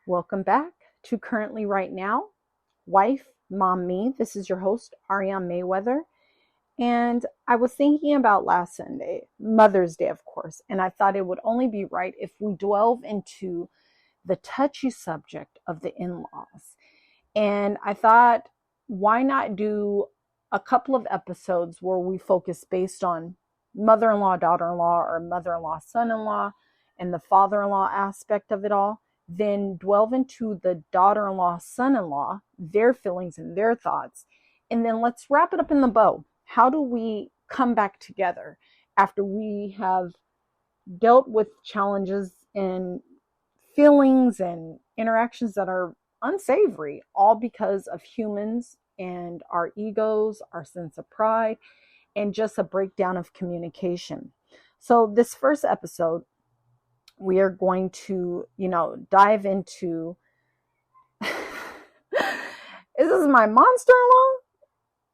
Welcome back to Currently Right Now, Wife, Mom, Me. This is your host, Ariane Mayweather. And I was thinking about last Sunday, Mother's Day, of course, and I thought it would only be right if we delve into the touchy subject of the in laws. And I thought, why not do a couple of episodes where we focus based on mother in law, daughter in law, or mother in law, son in law, and the father in law aspect of it all? Then delve into the daughter in law, son in law, their feelings and their thoughts. And then let's wrap it up in the bow. How do we come back together after we have dealt with challenges and feelings and interactions that are unsavory, all because of humans and our egos, our sense of pride, and just a breakdown of communication? So, this first episode, we are going to, dive into is this my monster in law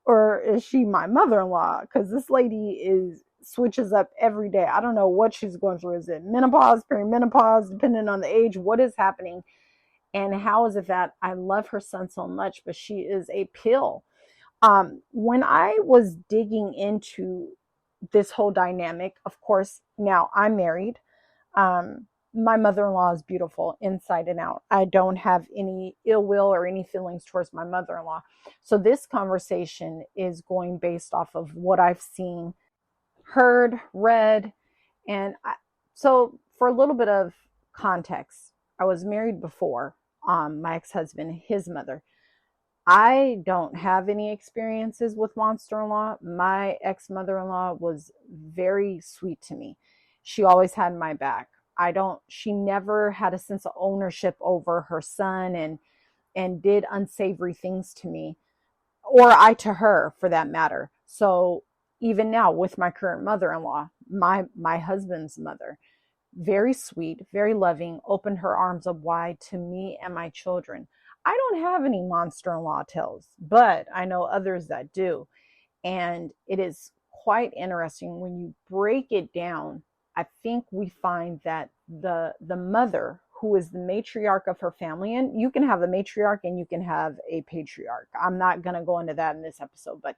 or is she my mother in law? Because this lady switches up every day. I don't know what she's going through. Is it menopause, perimenopause, depending on the age? What is happening? And how is it that I love her son so much, but she is a pill? When I was digging into this whole dynamic, of course, now I'm married. My mother-in-law is beautiful inside and out. I don't have any ill will or any feelings towards my mother-in-law. So this conversation is going based off of what I've seen, heard, read. So for a little bit of context, I was married before my ex-husband, his mother. I don't have any experiences with monster-in-law. My ex-mother-in-law was very sweet to me. She always had my back. She never had a sense of ownership over her son and did unsavory things to me, or I to her for that matter. So even now with my current mother-in-law, my husband's mother, very sweet, very loving, opened her arms up wide to me and my children. I don't have any monster-in-law tales, but I know others that do. And it is quite interesting when you break it down. I think we find that the mother, who is the matriarch of her family, and you can have a matriarch and you can have a patriarch. I'm not going to go into that in this episode, but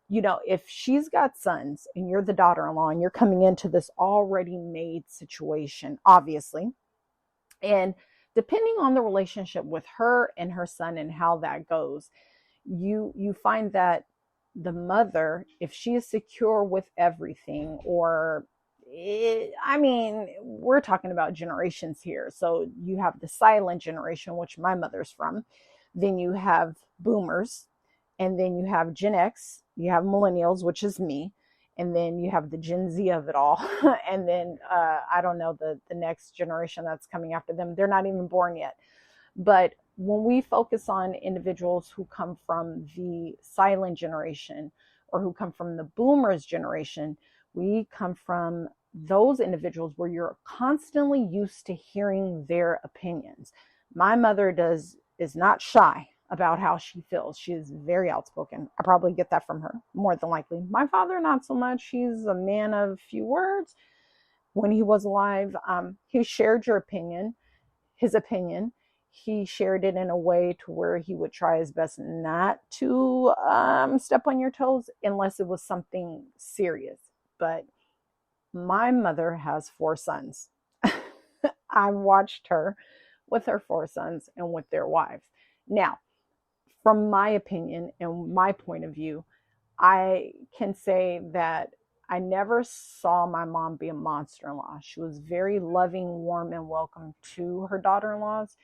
if she's got sons and you're the daughter-in-law and you're coming into this already made situation, obviously, and depending on the relationship with her and her son and how that goes, you find that the mother, if she is secure with everything, we're talking about generations here. So you have the silent generation, which my mother's from. Then you have boomers, and then you have Gen X, you have millennials, which is me, and then you have the Gen Z of it all. And then I don't know the next generation that's coming after them. They're not even born yet. But when we focus on individuals who come from the silent generation or who come from the boomers generation, we come from those individuals where you're constantly used to hearing their opinions. My mother is not shy about how she feels. She is very outspoken. I probably get that from her, more than likely. My father, not so much. He's a man of few words. When he was alive, he shared his opinion. He shared it in a way to where he would try his best not to step on your toes unless it was something serious. But my mother has 4 sons. I've watched her with her 4 sons and with their wives. Now, from my opinion and my point of view, I can say that I never saw my mom be a monster-in-law. She was very loving, warm, and welcome to her daughter-in-laws,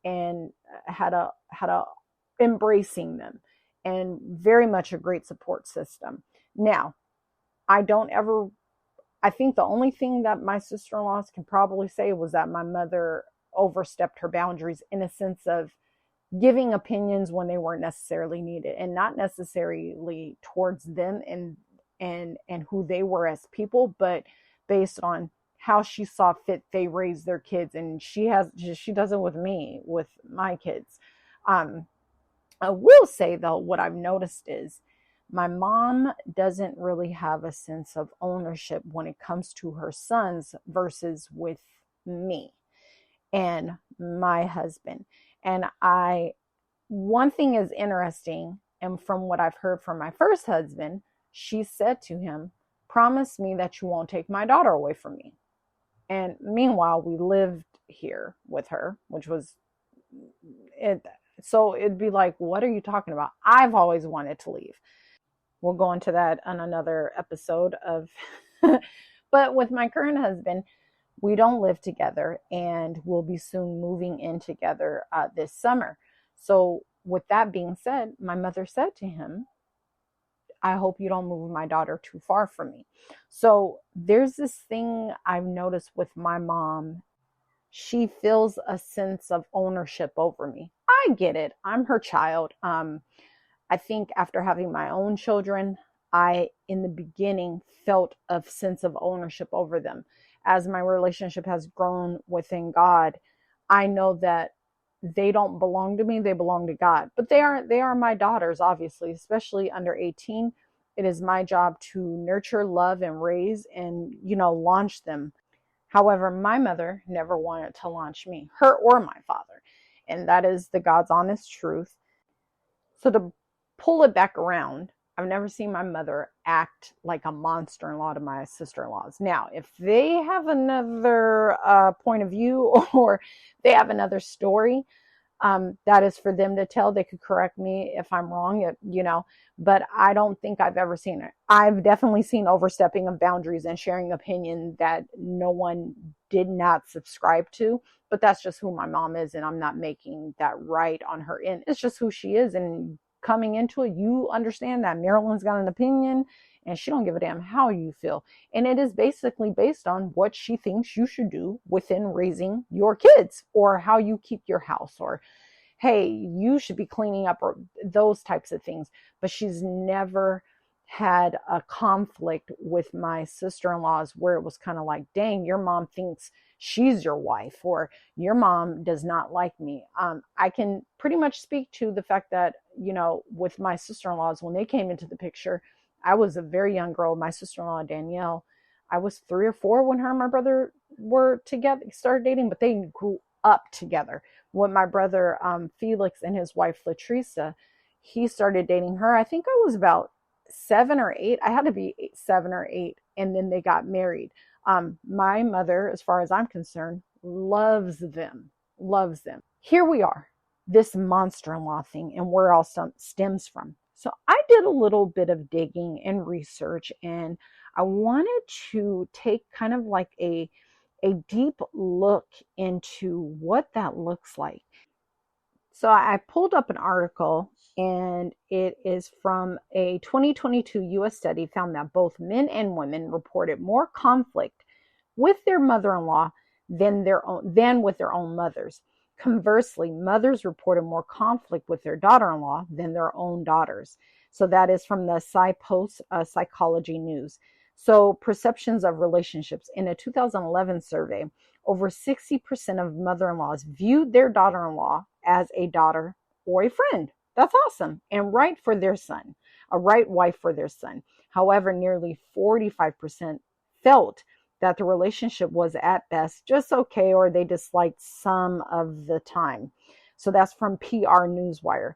and had a embracing them, and very much a great support system. Now, I think the only thing that my sister-in-laws can probably say was that my mother overstepped her boundaries in a sense of giving opinions when they weren't necessarily needed, and not necessarily towards them and who they were as people, but based on how she saw fit they raise their kids. And she does it with me, with my kids. I will say though, what I've noticed is my mom doesn't really have a sense of ownership when it comes to her sons versus with me. and my husband. And one thing is interesting, and from what I've heard from my first husband, she said to him, promise me that you won't take my daughter away from me. And meanwhile, we lived here with her, which was it. So it'd be like, what are you talking about? I've always wanted to leave. We'll go into that on another episode of, but with my current husband, we don't live together, and we'll be soon moving in together this summer. So with that being said, my mother said to him, I hope you don't move my daughter too far from me. So there's this thing I've noticed with my mom. She feels a sense of ownership over me. I get it. I'm her child. I think after having my own children, I, in the beginning, felt a sense of ownership over them. As my relationship has grown within God, I know that they don't belong to me, they belong to God. But they are my daughters, obviously, especially under 18. It is my job to nurture, love, and raise and, launch them. However, my mother never wanted to launch me, her or my father. And that is the God's honest truth. So to pull it back around, I've never seen my mother act like a monster-in-law to my sister-in-laws. Now, if they have another point of view or they have another story, that is for them to tell. They could correct me if I'm wrong, but I don't think I've ever seen it. I've definitely seen overstepping of boundaries and sharing opinion that no one did not subscribe to, but that's just who my mom is, and I'm not making that right on her end. It's just who she is, and coming into it, you understand that Marilyn's got an opinion and she don't give a damn how you feel. And it is basically based on what she thinks you should do within raising your kids, or how you keep your house, or hey, you should be cleaning up, or those types of things. But she's never had a conflict with my sister-in-laws where it was kind of like, dang, your mom thinks she's your wife, or your mom does not like me. I can pretty much speak to the fact that, with my sister-in-laws, when they came into the picture, I was a very young girl. My sister-in-law, Danielle, I was 3 or 4 when her and my brother were together, started dating, but they grew up together. When my brother, Felix, and his wife, Latricia, he started dating her, I think I was about 7 or 8. I had to be 7 or 8. And then they got married. My mother, as far as I'm concerned, loves them. Here we are, this monster-in-law thing, and where all stems from. So I did a little bit of digging and research, and I wanted to take kind of like a deep look into what that looks like. So I pulled up an article, and it is from a 2022 US study found that both men and women reported more conflict with their mother-in-law than with their own mothers. Conversely, mothers reported more conflict with their daughter-in-law than their own daughters. So that is from the PsyPost Psychology News. So perceptions of relationships. In a 2011 survey, over 60% of mother-in-laws viewed their daughter-in-law as a daughter or a friend. That's awesome. And right for their son, a right wife for their son. However, nearly 45% felt that the relationship was at best just okay, or they disliked some of the time. So that's from PR Newswire.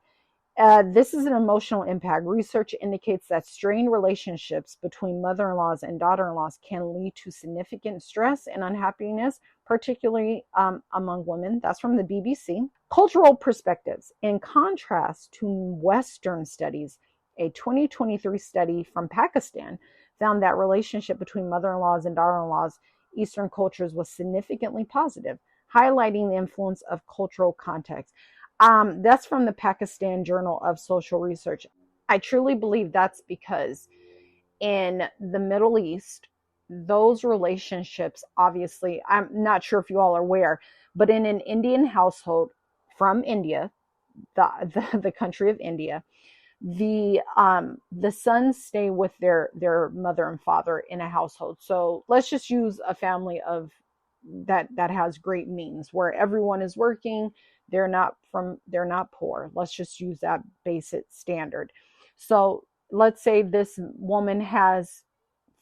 This is an emotional impact. Research indicates that strained relationships between mother-in-laws and daughter-in-laws can lead to significant stress and unhappiness, particularly among women. That's from the BBC. Cultural perspectives. In contrast to Western studies, a 2023 study from Pakistan found that relationship between mother-in-laws and daughter-in-laws, Eastern cultures, was significantly positive, highlighting the influence of cultural context. That's from the Pakistan Journal of Social Research. I truly believe that's because in the Middle East, those relationships, obviously, I'm not sure if you all are aware, but in an Indian household from India, the country of India, the sons stay with their mother and father in a household. So let's just use a family of that has great means, where everyone is working. They're not poor. Let's just use that basic standard. So let's say this woman has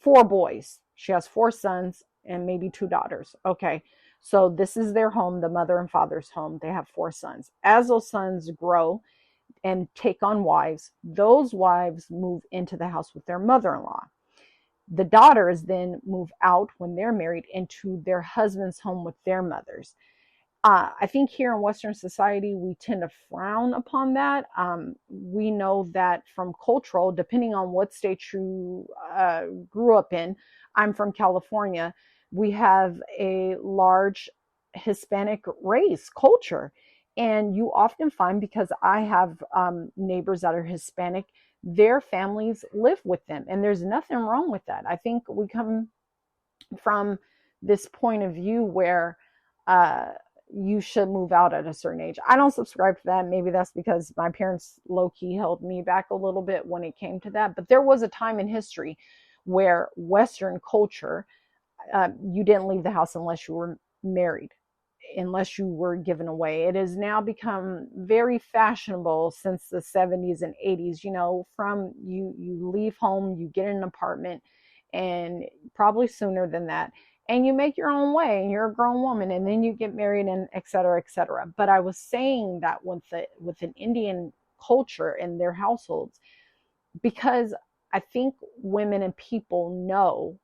4 boys. She has 4 sons and maybe 2 daughters. Okay. So this is their home, the mother and father's home. They have 4 sons. As those sons grow and take on wives, those wives move into the house with their mother-in-law. The daughters then move out when they're married into their husband's home with their mothers. I think here in Western society, we tend to frown upon that. We know that from cultural, depending on what state you grew up in, I'm from California, we have a large Hispanic race culture. And you often find, because I have neighbors that are Hispanic, their families live with them. And there's nothing wrong with that. I think we come from this point of view where you should move out at a certain age. I don't subscribe to that. Maybe that's because my parents low-key held me back a little bit when it came to that. But there was a time in history where Western culture, you didn't leave the house unless you were married, unless you were given away. It has now become very fashionable since the 70s and 80s, from you leave home, you get an apartment, and probably sooner than that, and you make your own way, and you're a grown woman, and then you get married, and et cetera, et cetera. But I was saying that with an Indian culture in their households, because I think women and people know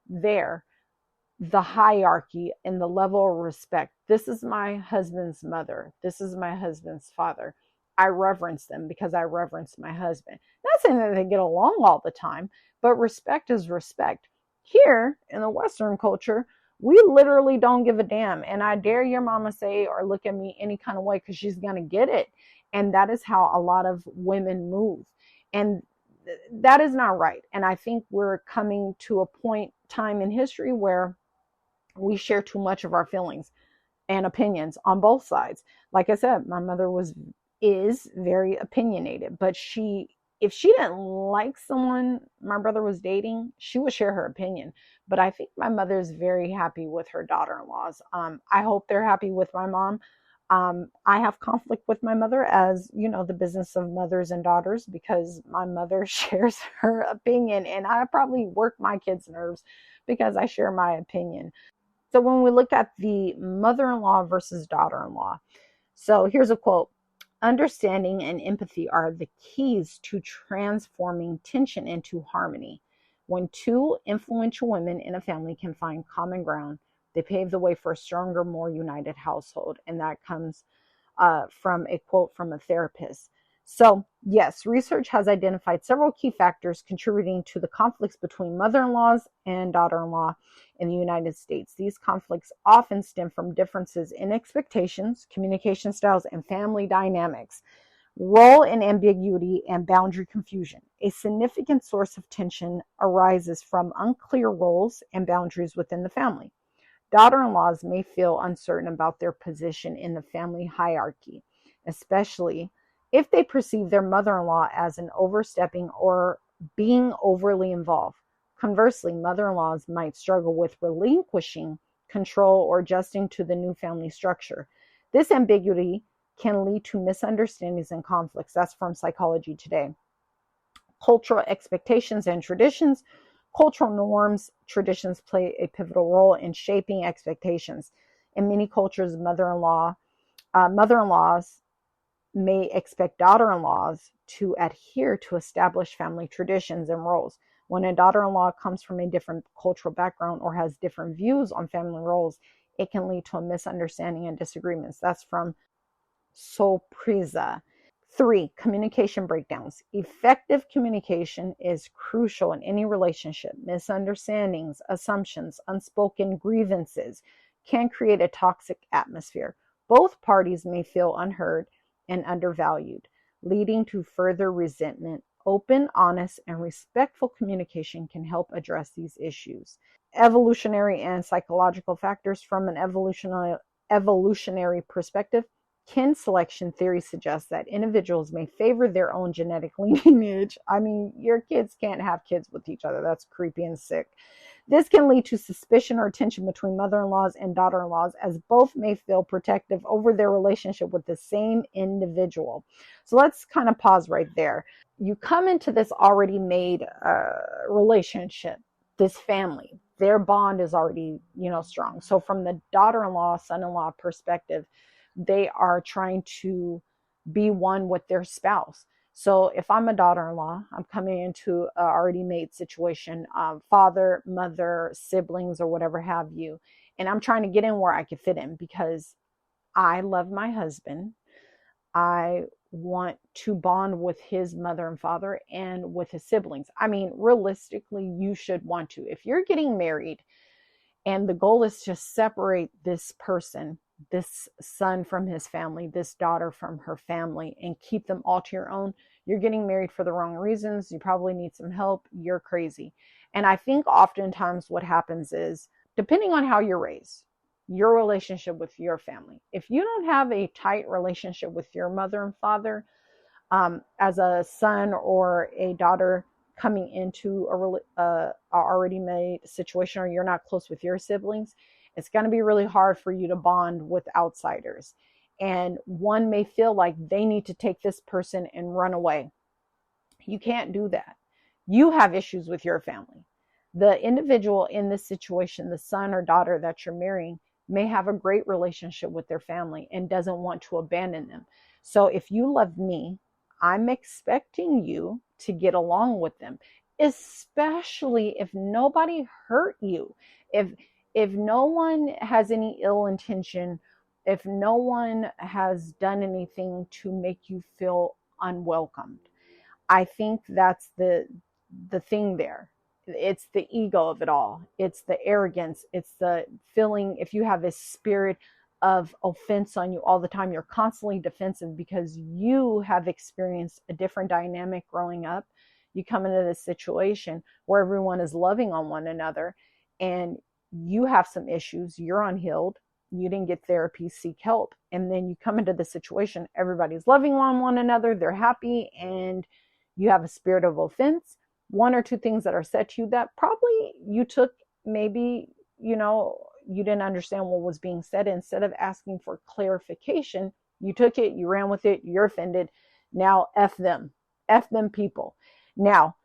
the hierarchy and the level of respect. This is my husband's mother. This is my husband's father. I reverence them because I reverence my husband. Not saying that they get along all the time, but respect is respect. Here in the Western culture, we literally don't give a damn. And I dare your mama say or look at me any kind of way, because she's going to get it. And that is how a lot of women move. And that is not right. And I think we're coming to a time in history where we share too much of our feelings and opinions on both sides. Like I said, my mother is very opinionated, but if she didn't like someone my brother was dating, she would share her opinion. But I think my mother is very happy with her daughter-in-laws. I hope they're happy with my mom. I have conflict with my mother, as you know, the business of mothers and daughters, because my mother shares her opinion, and I probably work my kids' nerves because I share my opinion. So when we look at the mother-in-law versus daughter-in-law, so here's a quote: "Understanding and empathy are the keys to transforming tension into harmony. When 2 influential women in a family can find common ground, they pave the way for a stronger, more united household." And that comes from a quote from a therapist. So yes, research has identified several key factors contributing to the conflicts between mother-in-laws and daughter-in-law in the United States. These conflicts often stem from differences in expectations, communication styles, and family dynamics, role and ambiguity, and boundary confusion. A significant source of tension arises from unclear roles and boundaries within the family. Daughter-in-laws may feel uncertain about their position in the family hierarchy, especially if they perceive their mother-in-law as an overstepping or being overly involved. Conversely, mother-in-laws might struggle with relinquishing control or adjusting to the new family structure. This ambiguity can lead to misunderstandings and conflicts. That's from Psychology Today. Cultural expectations and traditions. Cultural norms, traditions play a pivotal role in shaping expectations. In many cultures, mother-in-laws may expect daughter-in-laws to adhere to established family traditions and roles. When a daughter-in-law comes from a different cultural background or has different views on family roles, it can lead to a misunderstanding and disagreements. That's from Sorpresa. 3, communication breakdowns. Effective communication is crucial in any relationship. Misunderstandings, assumptions, unspoken grievances can create a toxic atmosphere. Both parties may feel unheard and undervalued, leading to further resentment. Open, honest, and respectful communication can help address these issues. Evolutionary and psychological factors. From an evolutionary perspective, kin selection theory suggests that individuals may favor their own genetic lineage. I mean, your kids can't have kids with each other. That's creepy and sick. This can lead to suspicion or tension between mother-in-laws and daughter-in-laws, as both may feel protective over their relationship with the same individual. So let's kind of pause right there. You come into this already made relationship, this family. their bond is already, strong. So from the daughter-in-law, son-in-law perspective, they are trying to be one with their spouse. So if I'm a daughter-in-law, I'm coming into an already made situation, father, mother, siblings, or whatever have you, and I'm trying to get in where I can fit in because I love my husband. I want to bond with his mother and father and with his siblings. I mean, realistically, you should want to. If you're getting married and the goal is to separate this person, this son from his family, this daughter from her family, and keep them all to your own, you're getting married for the wrong reasons. You probably need some help. You're crazy. And I think oftentimes what happens is, depending on how you're raised, your relationship with your family, if you don't have a tight relationship with your mother and father, as a son or a daughter coming into a already made situation, or you're not close with your siblings, it's going to be really hard for you to bond with outsiders. And one may feel like they need to take this person and run away. You can't do that. You have issues with your family. The individual in this situation, the son or daughter that you're marrying, may have a great relationship with their family and doesn't want to abandon them. So if you love me, I'm expecting you to get along with them, especially if nobody hurt you. If no one has any ill intention, if no one has done anything to make you feel unwelcomed. I think that's the thing there. It's the ego of it all. It's the arrogance. It's the feeling, if you have this spirit of offense on you all the time, you're constantly defensive because you have experienced a different dynamic growing up. You come into this situation where everyone is loving on one another and you have some issues, you're unhealed, you didn't get therapy, seek help. And then you come into the situation, everybody's loving on one another, they're happy, and you have a spirit of offense. One or two things that are said to you that probably you took, maybe, you didn't understand what was being said. Instead of asking for clarification, you took it, you ran with it, you're offended. Now, F them people. Now,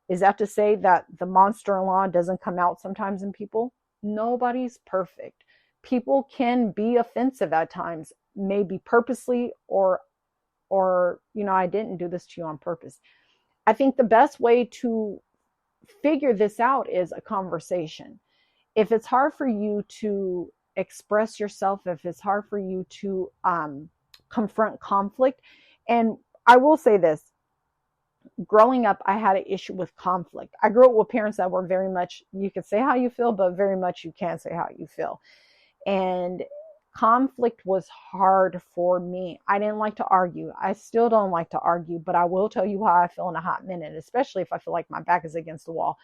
is that to say that the monster-in-law doesn't come out sometimes in people? Nobody's perfect. People can be offensive at times, maybe purposely or I didn't do this to you on purpose. I think the best way to figure this out is a conversation. If it's hard for you to express yourself, if it's hard for you to confront conflict, and I will say this, growing up, I had an issue with conflict. I grew up with parents that were very much, you could say how you feel, but very much you can't say how you feel. And conflict was hard for me. I didn't like to argue. I still don't like to argue, but I will tell you how I feel in a hot minute, especially if I feel like my back is against the wall.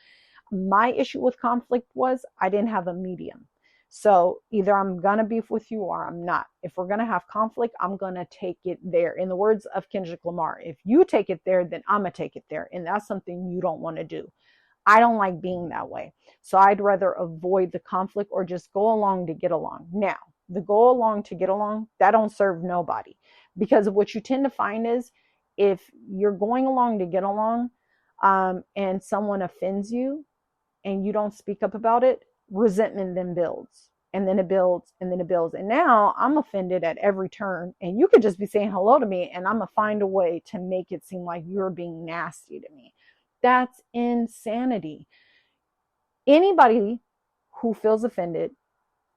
My issue with conflict was I didn't have a medium. So either I'm going to beef with you or I'm not. If we're going to have conflict, I'm going to take it there. In the words of Kendrick Lamar, if you take it there, then I'm going to take it there. And that's something you don't want to do. I don't like being that way. So I'd rather avoid the conflict or just go along to get along. Now, the go along to get along, that don't serve nobody. Because what you tend to find is if you're going along to get along and someone offends you and you don't speak up about it, resentment then builds. And then it builds and then it builds. And now I'm offended at every turn. And you could just be saying hello to me and I'm going to find a way to make it seem like you're being nasty to me. That's insanity. Anybody who feels offended,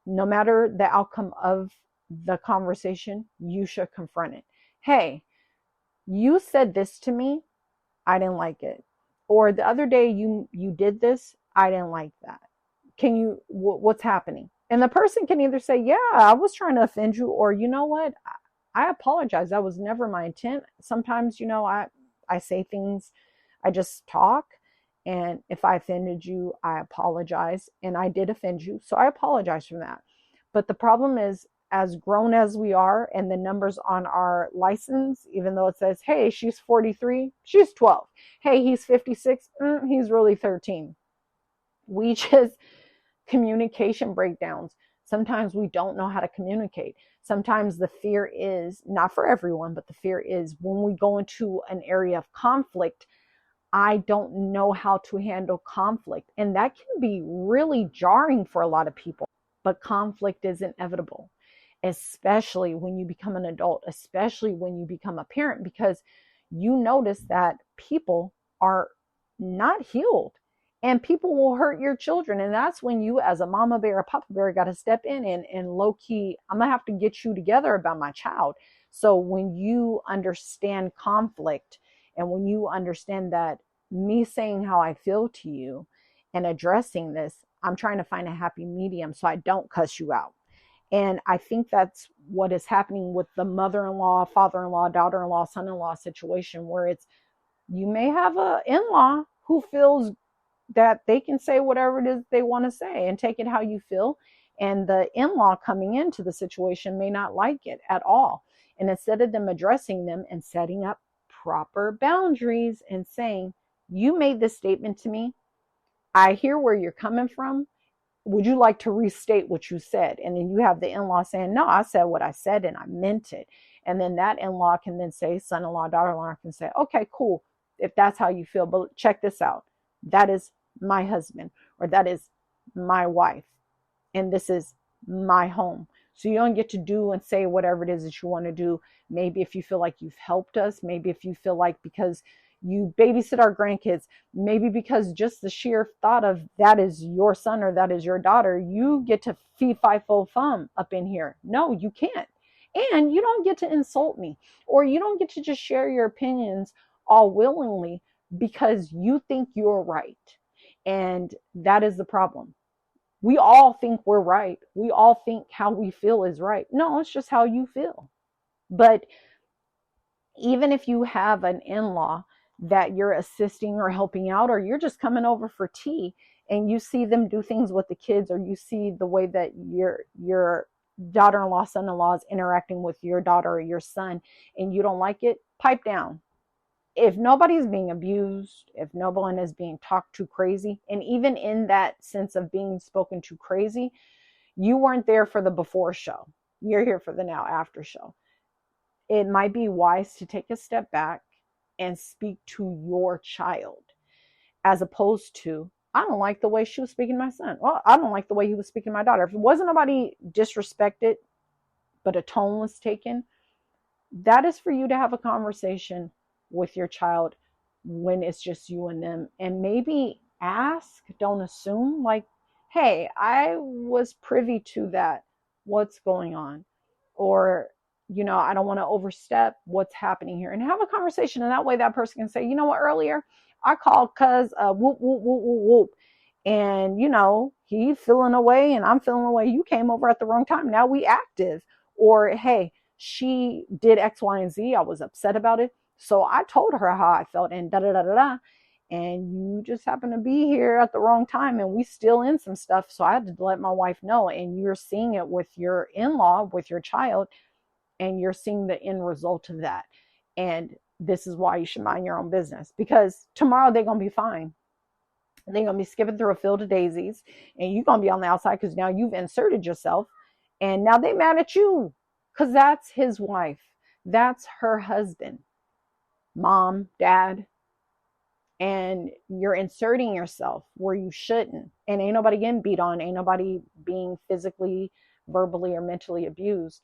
no matter the outcome of the conversation, you should confront it. Hey, you said this to me. I didn't like it. Or the other day you did this. I didn't like that. Can you, what's happening? And the person can either say, yeah, I was trying to offend you, or you know what? I apologize. That was never my intent. Sometimes, I say things, I just talk. And if I offended you, I apologize. And I did offend you. So I apologize for that. But the problem is, as grown as we are, and the numbers on our license, even though it says, hey, she's 43, she's 12. Hey, he's 56, he's really 13. We just, communication breakdowns. Sometimes we don't know how to communicate. Sometimes the fear is, not for everyone, but the fear is when we go into an area of conflict, I don't know how to handle conflict. And that can be really jarring for a lot of people. But conflict is inevitable, especially when you become an adult, especially when you become a parent, because you notice that people are not healed and people will hurt your children. And that's when you, as a mama bear or papa bear, got to step in and low key, I'm going to have to get you together about my child. So when you understand conflict and when you understand that me saying how I feel to you and addressing this, I'm trying to find a happy medium so I don't cuss you out. And I think that's what is happening with the mother-in-law, father-in-law, daughter-in-law, son-in-law situation, where it's, you may have an in-law who feels that they can say whatever it is they want to say and take it how you feel. And the in-law coming into the situation may not like it at all. And instead of them addressing them and setting up proper boundaries and saying, you made this statement to me, I hear where you're coming from. Would you like to restate what you said? And then you have the in-law saying, no, I said what I said and I meant it. And then that in-law can then say, son-in-law, daughter-in-law can say, okay, cool, if that's how you feel, but check this out. That is my husband, or that is my wife, and this is my home. So you don't get to do and say whatever it is that you want to do. Maybe if you feel like you've helped us, maybe if you feel like because you babysit our grandkids, maybe because just the sheer thought of that is your son or that is your daughter, you get to fee fi fo fum up in here. No, you can't. And you don't get to insult me, or you don't get to just share your opinions all willingly because you think you're right. And that is the problem. We all think we're right. We all think how we feel is right. No, it's just how you feel. But even if you have an in-law that you're assisting or helping out, or you're just coming over for tea and you see them do things with the kids, or you see the way that your daughter-in-law, son-in-law is interacting with your daughter or your son, and you don't like it, pipe down. If nobody's being abused, if no one is being talked to crazy, and even in that sense of being spoken to crazy, you weren't there for the before show. You're here for the now after show. It might be wise to take a step back and speak to your child, as opposed to, I don't like the way she was speaking to my son. Well, I don't like the way he was speaking to my daughter. If it wasn't nobody disrespected, but a tone was taken, that is for you to have a conversation with your child when it's just you and them. And maybe ask, don't assume, like, hey, I was privy to that. What's going on? Or, I don't want to overstep what's happening here, and have a conversation. And that way that person can say, you know what, earlier I called cuz whoop, whoop, whoop, whoop, whoop. And, he feeling away and I'm feeling away. You came over at the wrong time. Now we active. Or, hey, she did X, Y, and Z. I was upset about it. So I told her how I felt and da da da da da. And you just happen to be here at the wrong time and we still in some stuff. So I had to let my wife know. And you're seeing it with your in-law, with your child, and you're seeing the end result of that. And this is why you should mind your own business, because tomorrow they're going to be fine. They're going to be skipping through a field of daisies and you're going to be on the outside because now you've inserted yourself. And now they mad at you because that's his wife. That's her husband, mom, dad. And you're inserting yourself where you shouldn't. And ain't nobody getting beat on. Ain't nobody being physically, verbally, or mentally abused.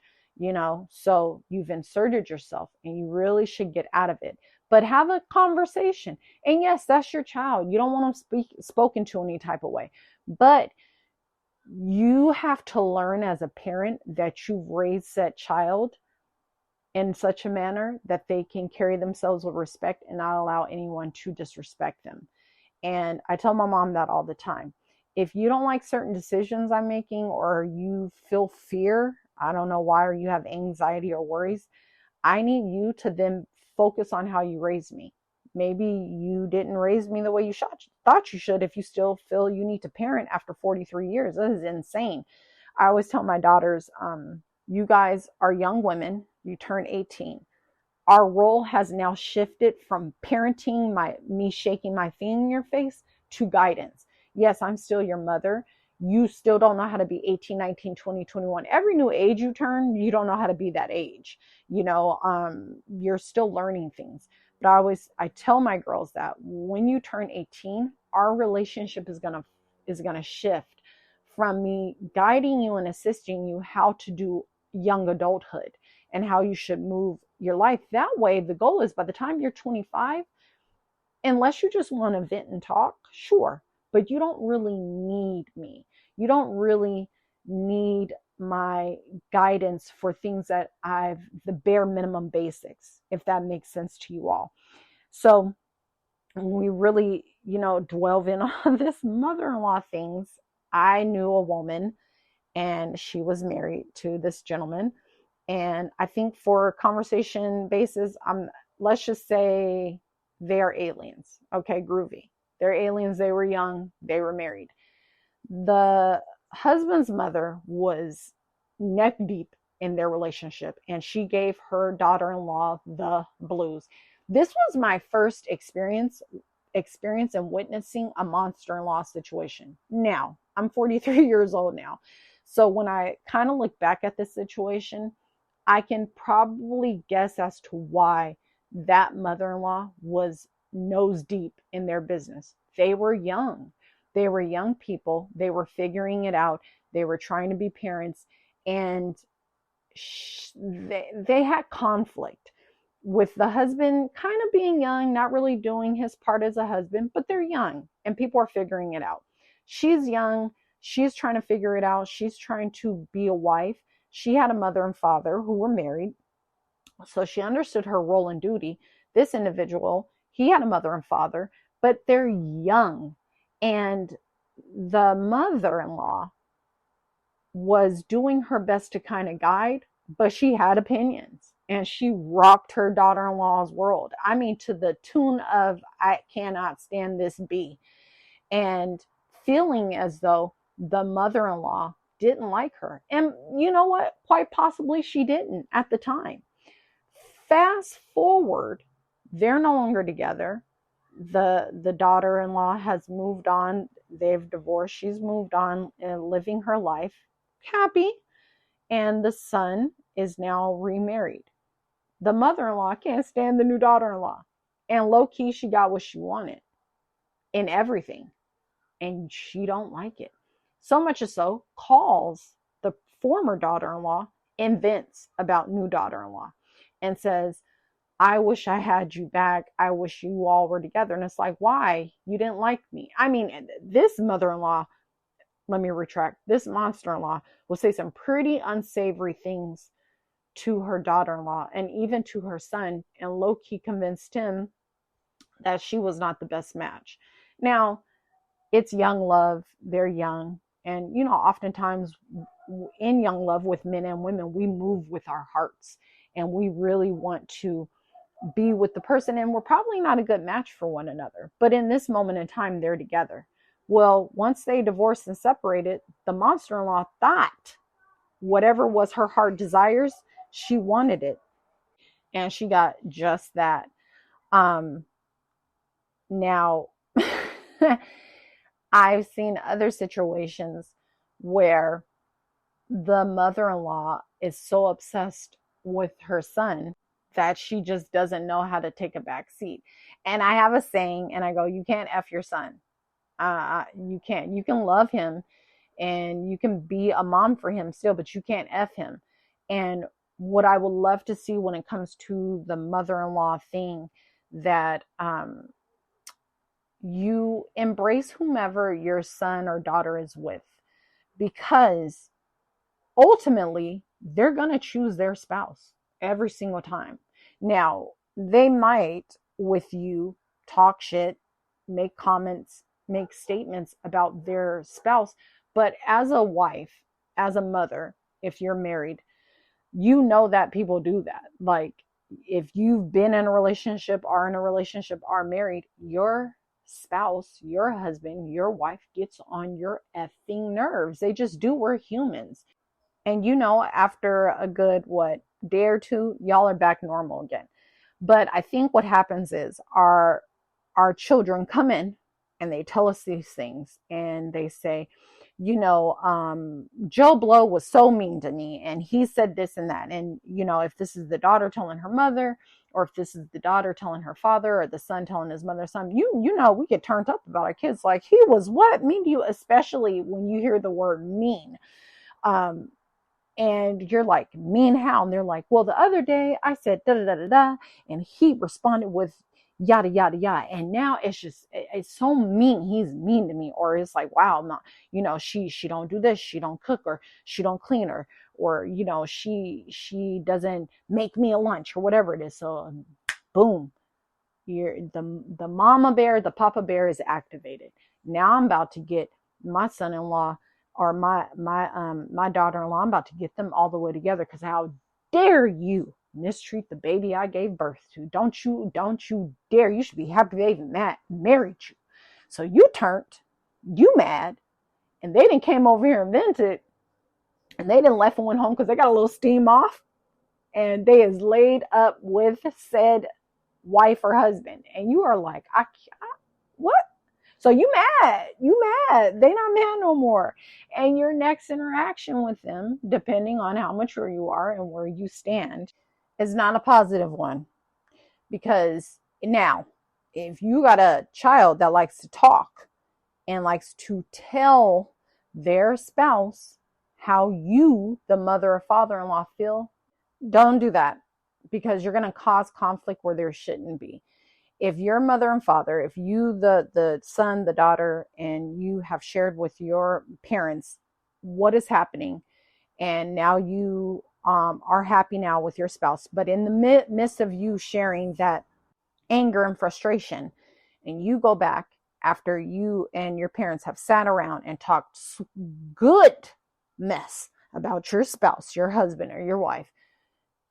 So you've inserted yourself and you really should get out of it. But have a conversation. And yes, that's your child. You don't want them spoken to any type of way. But you have to learn as a parent that you've raised that child in such a manner that they can carry themselves with respect and not allow anyone to disrespect them. And I tell my mom that all the time. If you don't like certain decisions I'm making, or you feel fear, I don't know why, or you have anxiety or worries, I need you to then focus on how you raised me. Maybe you didn't raise me the way you thought you should if you still feel you need to parent after 43 years. That is insane. I always tell my daughters, you guys are young women. You turn 18. Our role has now shifted from parenting, me shaking my thing in your face, to guidance. Yes, I'm still your mother. You still don't know how to be 18, 19, 20, 21. Every new age you turn, you don't know how to be that age. You're still learning things. But I tell my girls that when you turn 18, our relationship is gonna shift from me guiding you and assisting you how to do young adulthood and how you should move your life. That way, the goal is by the time you're 25, unless you just want to vent and talk, sure, but you don't really need me. You don't really need my guidance for things that the bare minimum basics, if that makes sense to you all. So we really, delve in on this mother-in-law things. I knew a woman and she was married to this gentleman. And I think for conversation basis, let's just say they're aliens. Okay, groovy. They're aliens. They were young. They were married. The husband's mother was neck deep in their relationship, and she gave her daughter-in-law the blues. This was my first experience in witnessing a monster-in-law situation. Now, I'm 43 years old now. So when I kind of look back at this situation, I can probably guess as to why that mother-in-law was nose deep in their business. They were young. They were young people. They were figuring it out. They were trying to be parents, and they had conflict with the husband kind of being young, not really doing his part as a husband, but they're young and people are figuring it out. She's young. She's trying to figure it out. She's trying to be a wife. She had a mother and father who were married, so she understood her role and duty. This individual, he had a mother and father, but they're young. And the mother-in-law was doing her best to kind of guide, but she had opinions and she rocked her daughter-in-law's world. I mean, to the tune of, I cannot stand this bee. And feeling as though the mother-in-law didn't like her. And you know what? Quite possibly she didn't at the time. Fast forward, they're no longer together. The daughter-in-law has moved on. They've divorced. She's moved on and living her life happy. And the son is now remarried. The mother-in-law can't stand the new daughter-in-law. And low-key, she got what she wanted in everything. And she don't like it. So much so, calls the former daughter-in-law and vents about new daughter-in-law and says, I wish I had you back. I wish you all were together. And it's like, why? You didn't like me. I mean, this mother-in-law, let me retract, this monster-in-law will say some pretty unsavory things to her daughter-in-law and even to her son, and low-key convinced him that she was not the best match. Now, it's young love. They're young. And, oftentimes in young love with men and women, we move with our hearts and we really want to be with the person. And we're probably not a good match for one another. But in this moment in time, they're together. Well, once they divorced and separated, the monster-in-law thought whatever was her heart desires, she wanted it. And she got just that. Now, I've seen other situations where the mother-in-law is so obsessed with her son that she just doesn't know how to take a back seat. And I have a saying, and I go, you can't F your son. You can't. You can love him and you can be a mom for him still, but you can't F him. And what I would love to see when it comes to the mother-in-law thing, that you embrace whomever your son or daughter is with, because ultimately they're going to choose their spouse every single time. Now, they might with you talk shit, make comments, make statements about their spouse, but as a wife, as a mother, if you're married, you know that people do that. Like, if you've been in a relationship, are in a relationship, are married, your spouse, your husband, your wife gets on your effing nerves. They just do. We're humans. And after a good, day or two, y'all are back normal again. But I think what happens is our children come in and they tell us these things and they say, Joe Blow was so mean to me and he said this and that. And, if this is the daughter telling her mother, or if this is the daughter telling her father, or the son telling his mother, son, we get turned up about our kids. Like, he was what mean to you, especially when you hear the word mean. Um, and you're like, mean how? And they're like, well, the other day I said da da da da da, and he responded with yada yada yada, and now it's so mean. He's mean to me. Or it's like, wow, not, she don't do this, she don't cook, or she don't clean, or she doesn't make me a lunch, or whatever it is. So boom, the mama bear, the papa bear is activated. Now I'm about to get my son-in-law, or my daughter-in-law, I'm about to get them all the way together, because how dare you mistreat the baby I gave birth to? Don't you dare. You should be happy they even married you. So you mad, and they didn't came over here and vented, and they didn't left and went home because they got a little steam off, and they is laid up with said wife or husband, and you are like, what? So you mad. They not mad no more. And your next interaction with them, depending on how mature you are and where you stand, is not a positive one. Because now, if you got a child that likes to talk and likes to tell their spouse how you, the mother or father-in-law, feel, don't do that, because you're going to cause conflict where there shouldn't be. If your mother and father, if you, the son, the daughter, and you have shared with your parents what is happening, and now you are happy now with your spouse, but in the midst of you sharing that anger and frustration, and you go back after you and your parents have sat around and talked good mess about your spouse, your husband, or your wife,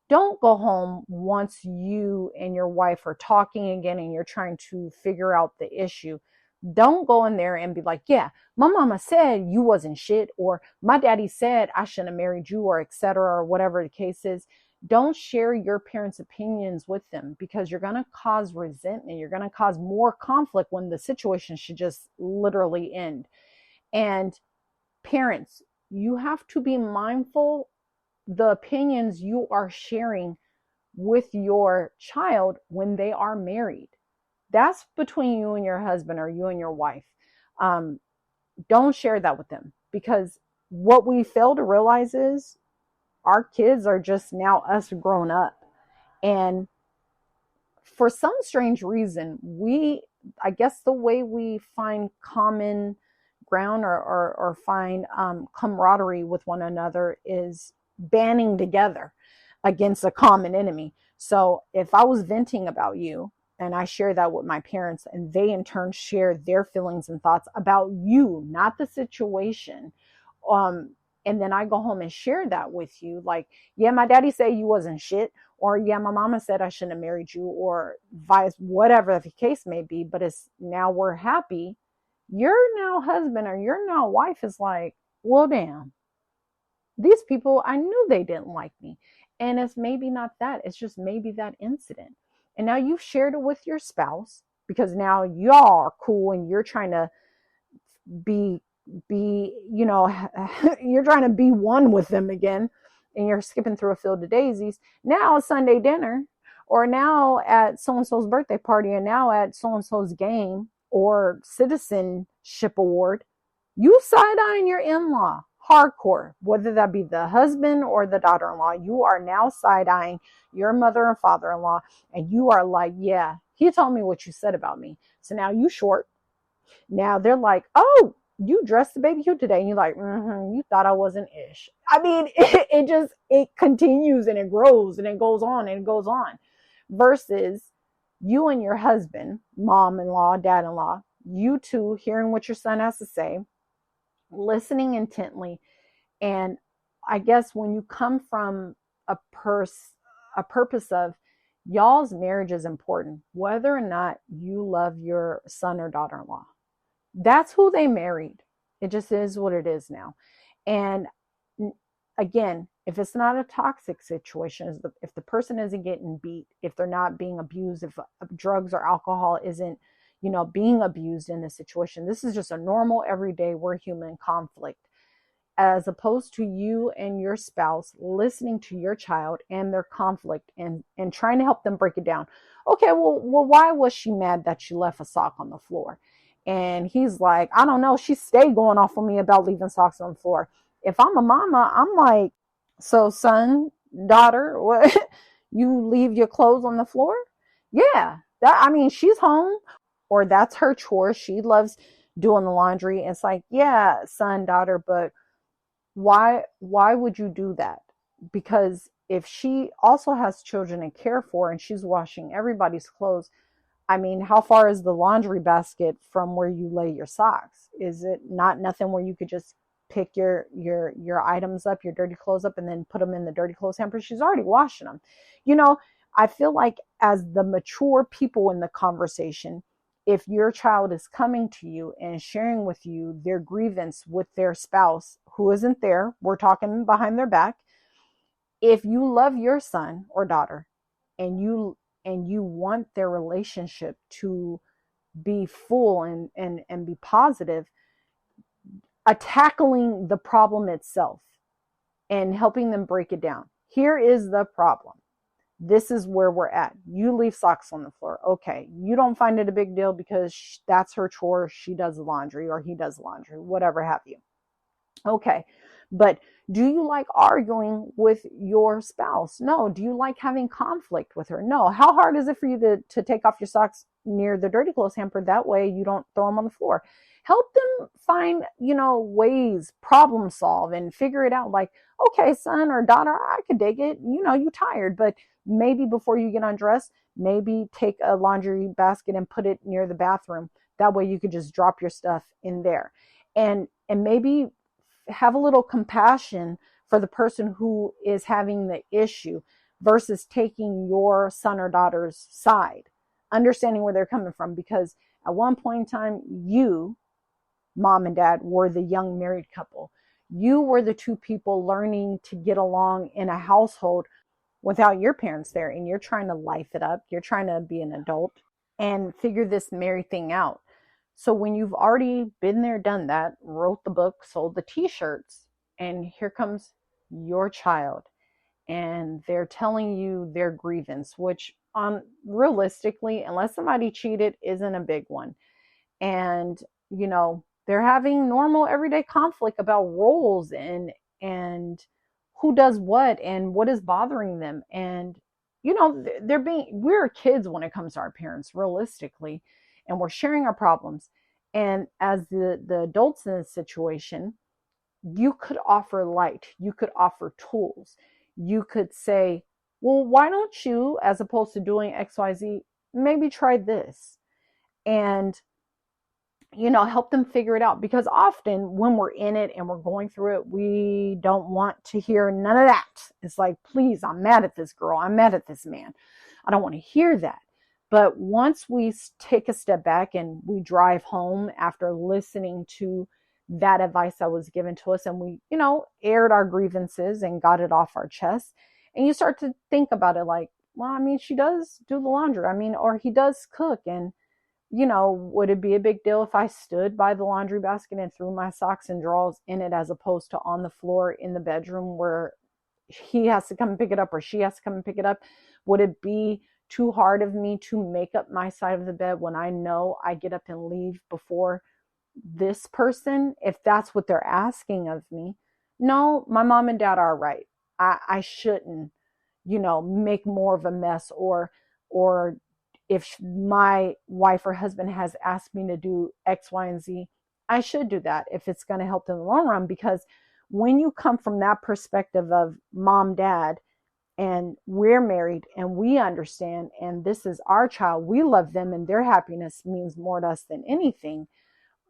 don't go home once you and your wife are talking again and you're trying to figure out the issue. Don't go in there and be like, yeah, my mama said you wasn't shit, or my daddy said I shouldn't have married you, or etc., or whatever the case is. Don't share your parents' opinions with them, because you're going to cause resentment. You're going to cause more conflict when the situation should just literally end. And parents, you have to be mindful the opinions you are sharing with your child when they are married. That's between you and your husband, or you and your wife. Don't share that with them, because what we fail to realize is our kids are just now us grown up. And for some strange reason, I guess the way we find common ground, or find camaraderie with one another, is banding together against a common enemy. So if I was venting about you and I share that with my parents, and they in turn share their feelings and thoughts about you, not the situation, and then I go home and share that with you, like, yeah, my daddy said you wasn't shit, or yeah, my mama said I shouldn't have married you, or vice, whatever the case may be, but it's now we're happy. Your now husband or your now wife is like, well, damn, these people, I knew they didn't like me. And it's maybe not that, it's just maybe that incident. And now you've shared it with your spouse, because now y'all are cool and you're trying to be, you're trying to be one with them again, and you're skipping through a field of daisies. Now Sunday dinner, or now at so-and-so's birthday party, and now at so-and-so's game or citizenship award, you side-eyeing your in-law hardcore, whether that be the husband or the daughter-in-law. You are now side-eyeing your mother and father-in-law, and you are like, yeah, he told me what you said about me. So now you short. Now they're like, oh, you dressed the baby cute today. And you're like, you thought I wasn't ish. I mean, it continues and it grows and it goes on and it goes on. Versus you and your husband, mom-in-law, dad-in-law, you two hearing what your son has to say, listening intently. And I guess when you come from a purpose of y'all's marriage is important, whether or not you love your son or daughter-in-law, that's who they married. It just is what it is now. And again, if it's not a toxic situation, if the person isn't getting beat, if they're not being abused, if drugs or alcohol isn't, being abused in this situation. This is just a normal, everyday, we're human conflict, as opposed to you and your spouse listening to your child and their conflict and trying to help them break it down. Okay, well, why was she mad that she left a sock on the floor? And he's like, I don't know. She stayed going off on me about leaving socks on the floor. If I'm a mama, I'm like, so son, daughter, what? You leave your clothes on the floor? Yeah. She's home, or that's her chore. She loves doing the laundry. It's like, yeah, son, daughter, but why would you do that? Because if she also has children to care for and she's washing everybody's clothes, how far is the laundry basket from where you lay your socks? Is it not nothing where you could just pick your items up, your dirty clothes up, and then put them in the dirty clothes hamper? She's already washing them. I feel like as the mature people in the conversation, if your child is coming to you and sharing with you their grievance with their spouse who isn't there, we're talking behind their back. If you love your son or daughter and you want their relationship to be full and be positive, tackling the problem itself and helping them break it down. Here is the problem. This is where we're at. You leave socks on the floor. Okay. You don't find it a big deal because that's her chore. She does the laundry or he does the laundry, whatever have you. Okay. But do you like arguing with your spouse? No. Do you like having conflict with her? No. How hard is it for you to take off your socks near the dirty clothes hamper? That way you don't throw them on the floor. Help them find, ways, problem solve and figure it out. Like, okay, son or daughter, I could dig it. You tired, but maybe before you get undressed, maybe take a laundry basket and put it near the bathroom. That way you could just drop your stuff in there. And maybe have a little compassion for the person who is having the issue versus taking your son or daughter's side, understanding where they're coming from. Because at one point in time, you, mom and dad, were the young married couple. You were the two people learning to get along in a household without your parents there, and you're trying to life it up. You're trying to be an adult and figure this married thing out. So when you've already been there, done that, wrote the book, sold the t-shirts, and here comes your child and they're telling you their grievance, which realistically, unless somebody cheated, isn't a big one. And, they're having normal everyday conflict about roles and who does what and what is bothering them. And, we're kids when it comes to our parents, realistically, and we're sharing our problems. And as the adults in this situation, you could offer light, you could offer tools. You could say, well, why don't you, as opposed to doing XYZ, maybe try this? And help them figure it out. Because often when we're in it and we're going through it, we don't want to hear none of that. It's like, please, I'm mad at this girl. I'm mad at this man. I don't want to hear that. But once we take a step back and we drive home after listening to that advice that was given to us, and we, aired our grievances and got it off our chest, and you start to think about it like, well, she does do the laundry. Or he does cook. And would it be a big deal if I stood by the laundry basket and threw my socks and drawers in it, as opposed to on the floor in the bedroom where he has to come and pick it up or she has to come and pick it up? Would it be too hard of me to make up my side of the bed when I know I get up and leave before this person, if that's what they're asking of me? No, my mom and dad are right. I shouldn't, make more of a mess, or if my wife or husband has asked me to do X, Y, and Z, I should do that if it's going to help them in the long run. Because when you come from that perspective of mom, dad, and we're married and we understand, and this is our child, we love them and their happiness means more to us than anything,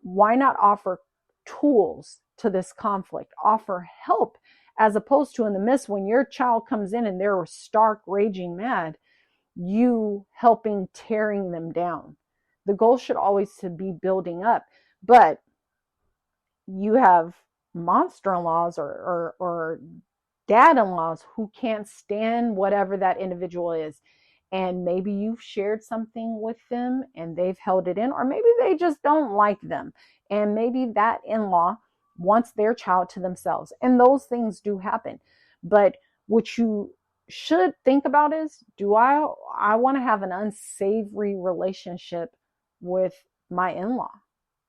why not offer tools to this conflict? Offer help, as opposed to in the midst when your child comes in and they're stark, raging mad, you helping tearing them down. The goal should always to be building up. But you have monster-in-laws or dad-in-laws who can't stand whatever that individual is. and maybe you've shared something with them and they've held it in, or maybe they just don't like them. And maybe that in-law wants their child to themselves. And those things do happen. But what you should think about is, do I want to have an unsavory relationship with my in-law,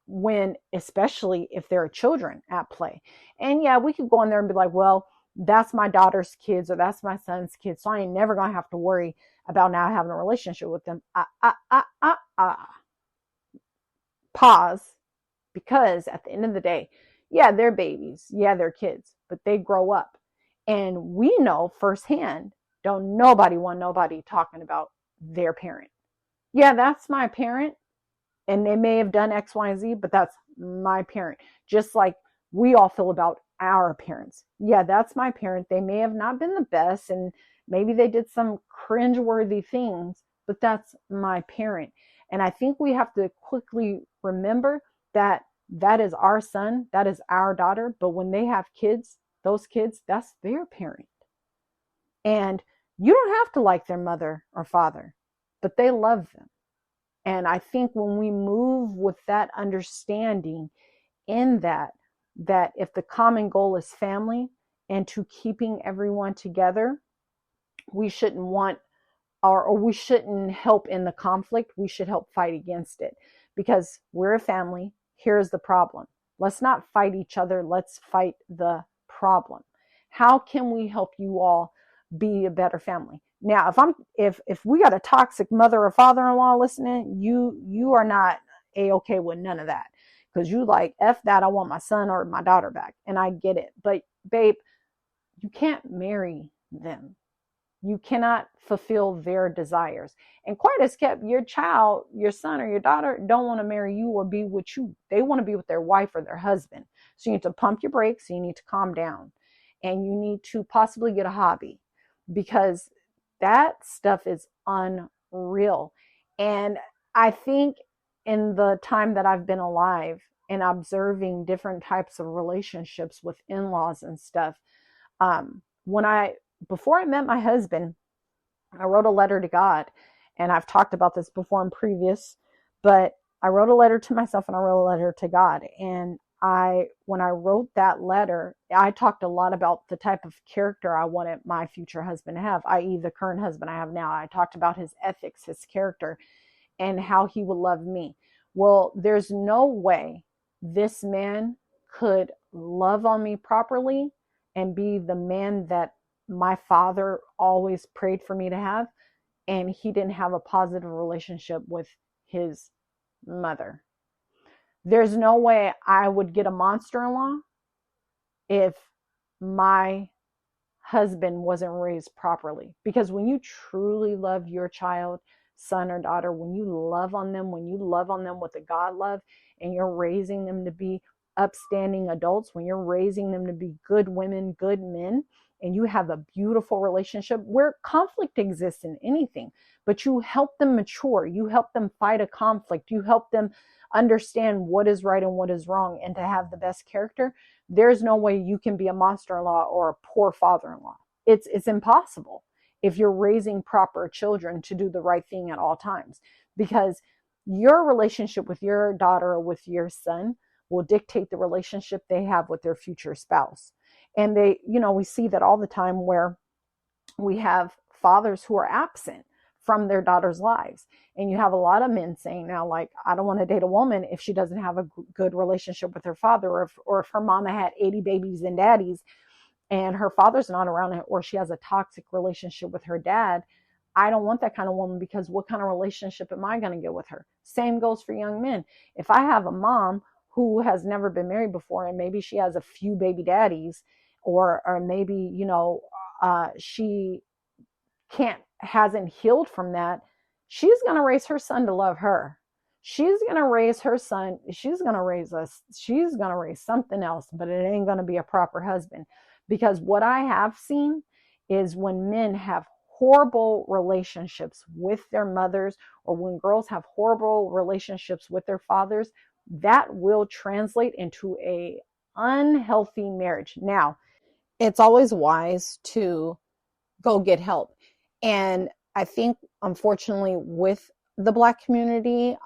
when, especially if there are children at play? And yeah, we could go in there and be like, well, that's my daughter's kids or that's my son's kids, so I ain't never gonna have to worry about now having a relationship with them. Pause. Because at the end of the day, yeah, they're babies, yeah, they're kids, but they grow up. And we know firsthand, don't nobody want nobody talking about their parent. Yeah, that's my parent, and they may have done X, Y, and Z, but that's my parent. Just like we all feel about our parents. Yeah, that's my parent. They may have not been the best, and maybe they did some cringeworthy things, but that's my parent. And I think we have to quickly remember that that is our son, that is our daughter. But when they have kids, those kids, that's their parent. And you don't have to like their mother or father, but they love them. And I think when we move with that understanding, in that if the common goal is family and to keeping everyone together, we shouldn't want, or we shouldn't help in the conflict. We should help fight against it, because we're a family. Here's the problem. Let's not fight each other. Let's fight the problem. How can we help you all be a better family? Now, if we got a toxic mother or father-in-law listening, you are not a-okay with none of that, because you like, F that, I want my son or my daughter back. And I get it. But babe, you can't marry them. You cannot fulfill their desires. And quite as kept, your child, your son or your daughter don't want to marry you or be with you. They want to be with their wife or their husband. So you need to pump your brakes. You need to calm down. And you need to possibly get a hobby, because that stuff is unreal. And I think in the time that I've been alive and observing different types of relationships with in-laws and stuff, before I met my husband, I wrote a letter to God. And I've talked about this before in previous, but I wrote a letter to myself and I wrote a letter to God. And when I wrote that letter, I talked a lot about the type of character I wanted my future husband to have, i.e. the current husband I have now. I talked about his ethics, his character, and how he would love me. Well, there's no way this man could love on me properly and be the man that my father always prayed for me to have, and he didn't have a positive relationship with his mother. There's no way I would get a monster-in-law if my husband wasn't raised properly. Because when you truly love your child, son or daughter, when you love on them with a God love, and you're raising them to be upstanding adults, when you're raising them to be good women, good men, and you have a beautiful relationship where conflict exists in anything, but you help them mature, you help them fight a conflict, you help them understand what is right and what is wrong, and to have the best character, there's no way you can be a monster-in-law or a poor father-in-law. It's impossible if you're raising proper children to do the right thing at all times, because your relationship with your daughter or with your son will dictate the relationship they have with their future spouse. And we see that all the time, where we have fathers who are absent from their daughters' lives. And you have a lot of men saying now, like, I don't want to date a woman if she doesn't have a good relationship with her father, or if her mama had 80 babies and daddies and her father's not around, or she has a toxic relationship with her dad. I don't want that kind of woman, because what kind of relationship am I going to get with her? Same goes for young men. If I have a mom who has never been married before, and maybe she has a few baby daddies, or maybe, she hasn't healed from that, she's going to raise her son to love her. She's going to raise her son. She's going to raise something else, but it ain't going to be a proper husband. Because what I have seen is when men have horrible relationships with their mothers, or when girls have horrible relationships with their fathers, that will translate into a unhealthy marriage. Now, it's always wise to go get help. And I think, unfortunately, with the Black community,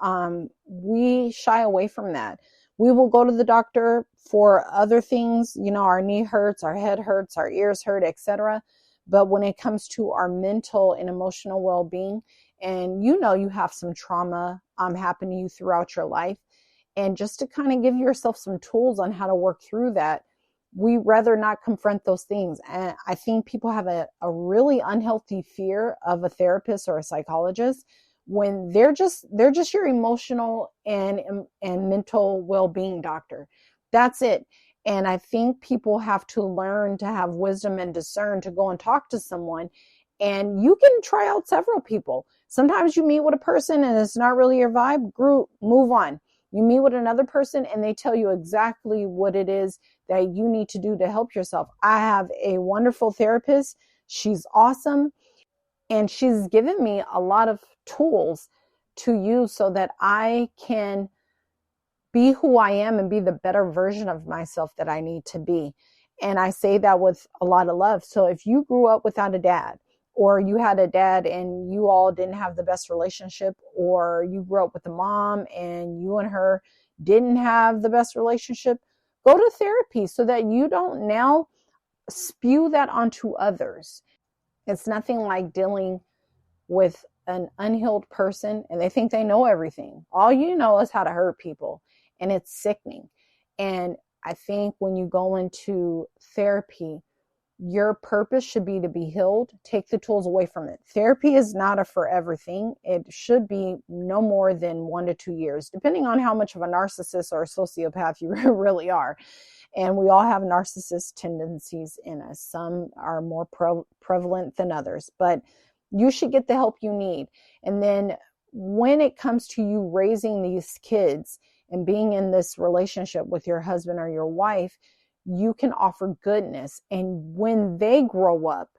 we shy away from that. We will go to the doctor for other things, our knee hurts, our head hurts, our ears hurt, etc. But when it comes to our mental and emotional well-being, and you have some trauma happen to you throughout your life, and just to kind of give yourself some tools on how to work through that, we rather not confront those things. And I think people have a really unhealthy fear of a therapist or a psychologist when they're just your emotional and mental well-being doctor. That's it. And I think people have to learn to have wisdom and discern to go and talk to someone. And you can try out several people. Sometimes you meet with a person and it's not really your vibe, group, move on. You meet with another person and they tell you exactly what it is that you need to do to help yourself. I have a wonderful therapist. She's awesome. And she's given me a lot of tools to use so that I can be who I am and be the better version of myself that I need to be. And I say that with a lot of love. So if you grew up without a dad, or you had a dad and you all didn't have the best relationship, or you grew up with a mom and you and her didn't have the best relationship, go to therapy so that you don't now spew that onto others. It's nothing like dealing with an unhealed person and they think they know everything. All you know is how to hurt people, and it's sickening. And I think when you go into therapy, your purpose should be to be healed. Take the tools away from it. Therapy is not a forever thing. It should be no more than 1 to 2 years, depending on how much of a narcissist or a sociopath you really are. And we all have narcissist tendencies in us. Some are more prevalent than others, but you should get the help you need. And then when it comes to you raising these kids and being in this relationship with your husband or your wife, you can offer goodness. And when they grow up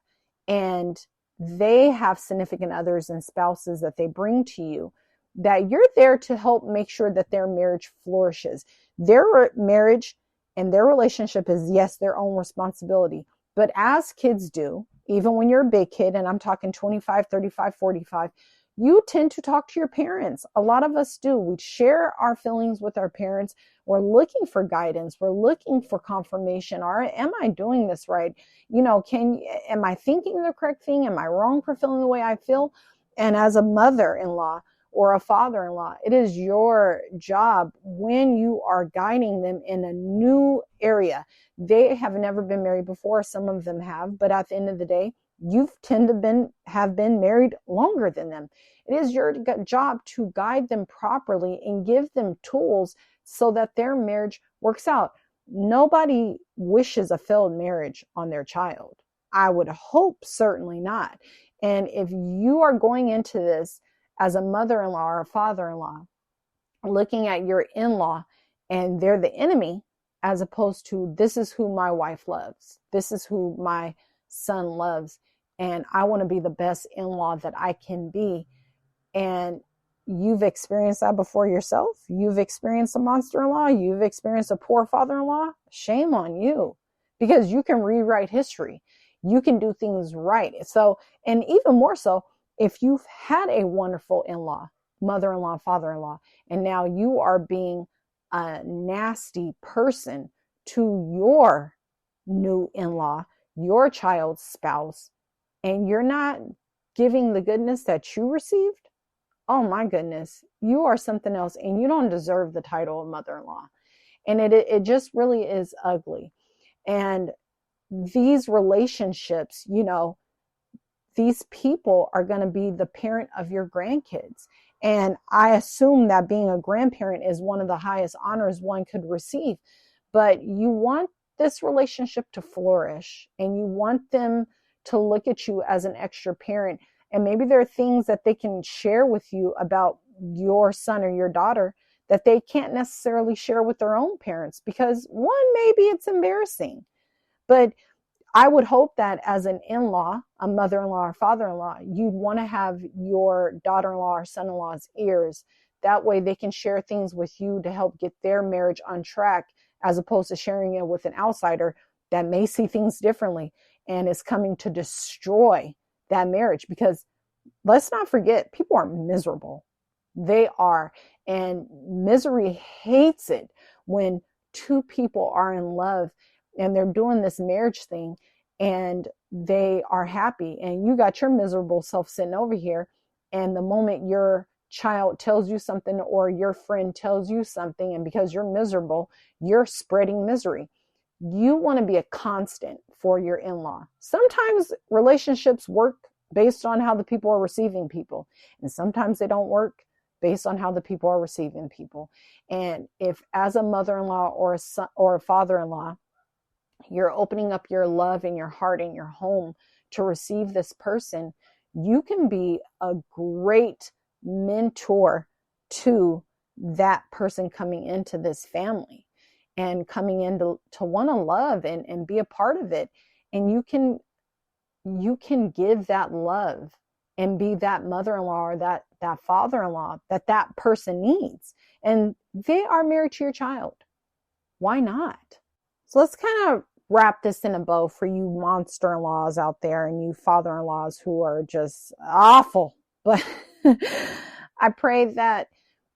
and they have significant others and spouses that they bring to you, that you're there to help make sure that their marriage flourishes. Their marriage and their relationship is, yes, their own responsibility. But as kids do, even when you're a big kid, and I'm talking 25, 35, 45, you tend to talk to your parents. A lot of us do. We share our feelings with our parents. We're looking for guidance. We're looking for confirmation. Am I doing this right? Am I thinking the correct thing? Am I wrong for feeling the way I feel? And as a mother-in-law or a father-in-law, it is your job when you are guiding them in a new area. They have never been married before. Some of them have, but at the end of the day, you tend to have been married longer than them. It is your job to guide them properly and give them tools so that their marriage works out. Nobody wishes a failed marriage on their child. I would hope certainly not. And if you are going into this as a mother-in-law or a father-in-law, looking at your in-law and they're the enemy, as opposed to, this is who my wife loves, this is who my son loves, and I want to be the best in-law that I can be. And you've experienced that before yourself. You've experienced a monster-in-law. You've experienced a poor father-in-law. Shame on you, because you can rewrite history. You can do things right. So, and even more so, if you've had a wonderful in-law, mother-in-law, father-in-law, and now you are being a nasty person to your new in-law, your child's spouse, and you're not giving the goodness that you received, oh my goodness, you are something else, and you don't deserve the title of mother-in-law. And it just really is ugly. And these relationships, these people are going to be the parent of your grandkids. And I assume that being a grandparent is one of the highest honors one could receive. But you want this relationship to flourish, and you want them to look at you as an extra parent. And maybe there are things that they can share with you about your son or your daughter that they can't necessarily share with their own parents, because one, maybe it's embarrassing. But I would hope that as an in-law, a mother-in-law or father-in-law, you'd want to have your daughter-in-law or son-in-law's ears. That way they can share things with you to help get their marriage on track, as opposed to sharing it with an outsider that may see things differently and is coming to destroy that marriage. Because let's not forget, people are miserable. They are. And misery hates it when two people are in love and they're doing this marriage thing and they are happy. And you got your miserable self sitting over here. And the moment your child tells you something or your friend tells you something, and because you're miserable, you're spreading misery. You want to be a constant for your in-law. Sometimes relationships work based on how the people are receiving people, and sometimes they don't work based on how the people are receiving people. And if as a mother-in-law or a son or a father-in-law, you're opening up your love and your heart and your home to receive this person, you can be a great mentor to that person coming into this family and coming in to want to love and be a part of it. And you can give that love and be that mother-in-law or that father-in-law that person needs. And they are married to your child. Why not? So let's kind of wrap this in a bow for you monster-in-laws out there and you father-in-laws who are just awful. But I pray that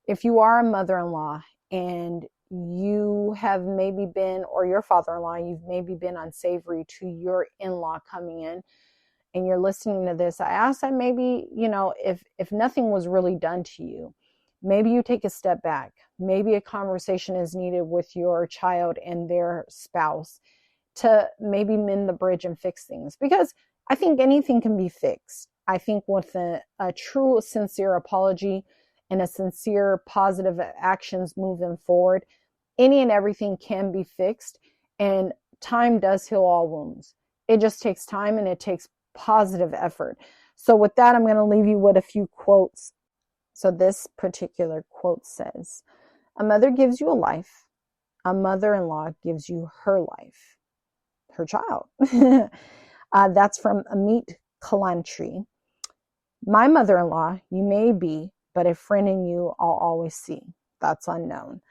if you are a mother-in-law and you have maybe been, or your father-in-law, you've maybe been unsavory to your in-law coming in, and you're listening to this, I ask that maybe, if nothing was really done to you, maybe you take a step back. Maybe a conversation is needed with your child and their spouse to maybe mend the bridge and fix things. Because I think anything can be fixed. I think with a true, sincere apology and a sincere, positive actions moving forward, any and everything can be fixed. And time does heal all wounds. It just takes time and it takes positive effort. So with that, I'm going to leave you with a few quotes. So this particular quote says, "A mother gives you a life. A mother-in-law gives you her life, her child." That's from Amit Kalantri. "My mother-in-law you may be, but a friend in you I'll always see." That's unknown.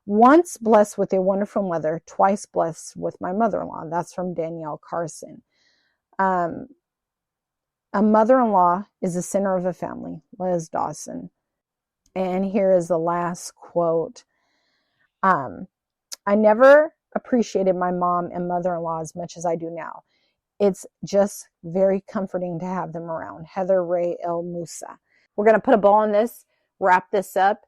"Once blessed with a wonderful mother, twice blessed with my mother-in-law." That's from Danielle Carson. "A mother-in-law is the center of a family." Liz Dawson. And here is the last quote. "I never appreciated my mom and mother-in-law as much as I do now. It's just very comforting to have them around." Heather Ray El Musa. We're going to put a bow on this, wrap this up.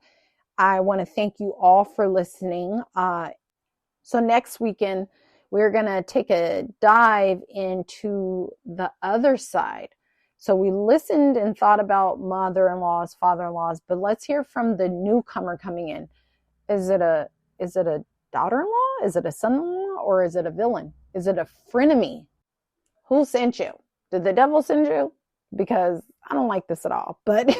I want to thank you all for listening. So next weekend, we're going to take a dive into the other side. So we listened and thought about mother-in-laws, father-in-laws, but let's hear from the newcomer coming in. Is it a daughter-in-law? Is it a son-in-law? Or is it a villain? Is it a frenemy? Who sent you? Did the devil send you? Because I don't like this at all. But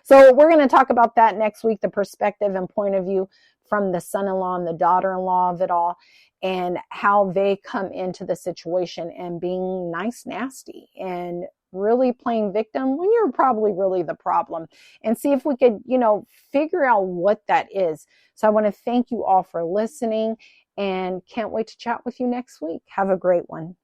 so we're going to talk about that next week, the perspective and point of view from the son-in-law and the daughter-in-law of it all, and how they come into the situation and being nice, nasty, and really playing victim when you're probably really the problem, and see if we could, figure out what that is. So I want to thank you all for listening and can't wait to chat with you next week. Have a great one.